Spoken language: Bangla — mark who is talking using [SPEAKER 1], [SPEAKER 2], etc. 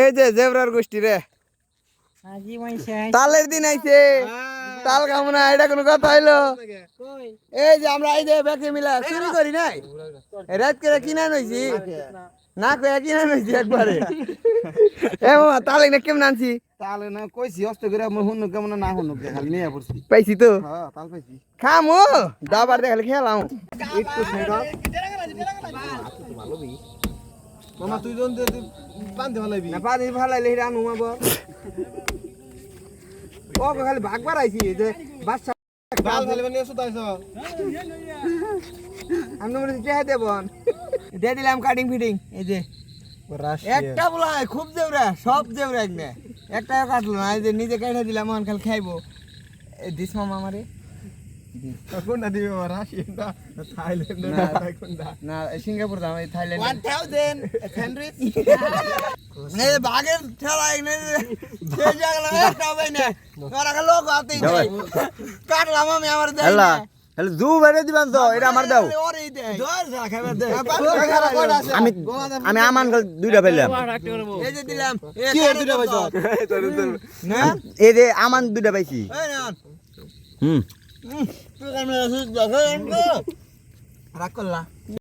[SPEAKER 1] এই যে জেব্রার গোষ্ঠী রে তালের দিন আইছে তাল খাবো না এটা কোনো কথা হইলো এই যে আমরা এই যে ব্যাকে মিলা চুরি করি নাই রাত করে কিনা নইছি না কয়ে কিনা নইছি একবারে এ মামা তালে না কেমন আনছি
[SPEAKER 2] তাহলে না কইছি অস্ত করে আমার হুনু কেমন না হুনু খালি নিয়ে পড়ছি
[SPEAKER 1] পাইছি তো
[SPEAKER 2] হ্যাঁ তাল পাইছি
[SPEAKER 1] খামো দাবার দেখালে খেলাম
[SPEAKER 2] একটু সাইড মামা তুই জন বান্ধে ভালাইবি
[SPEAKER 1] না পানি ভালাইলে হিরা আনু মাবো ও খালি ভাগ বাড়াইছি যে বাচ্চা
[SPEAKER 2] বাল ফেলে নিয়ে সুতাইছ
[SPEAKER 1] আমি মনে হচ্ছে চেহারা দেবন দিয়ে দিলাম কাটিং ফিটিং এই যে একটা বলা খুব জেবরা সব জেবরা একনে একটা কাটলো না এই যে নিজে কেটে দিলাম মন খালি খাইবো দিস মামা আমারে
[SPEAKER 2] কোনটা দিবি মামা রাশিয়া না থাইল্যান্ড না কোনটা
[SPEAKER 1] না সিঙ্গাপুর দাম এই থাইল্যান্ড
[SPEAKER 2] 1000 হেনরিজ
[SPEAKER 1] এই বাগের ঠেলা একনে সে জায়গা একটা হবে না ওরা লোক আতেই কাটলাম আমি আমার দেই
[SPEAKER 3] হেলা হেলা জু বেরে দিবেন তো এটা আমার দাও
[SPEAKER 1] ওরেই দেই দর যা খাবার দে
[SPEAKER 3] আমি আমি আমান দুইটা পেলাম
[SPEAKER 1] এই যে দিলাম
[SPEAKER 2] কি দুইটা পাইছ
[SPEAKER 1] না
[SPEAKER 3] এই যে আমান দুইটা পাইছি
[SPEAKER 1] এই না
[SPEAKER 3] হুম
[SPEAKER 1] তুই কেমন আছিস দেখো রাগ করলা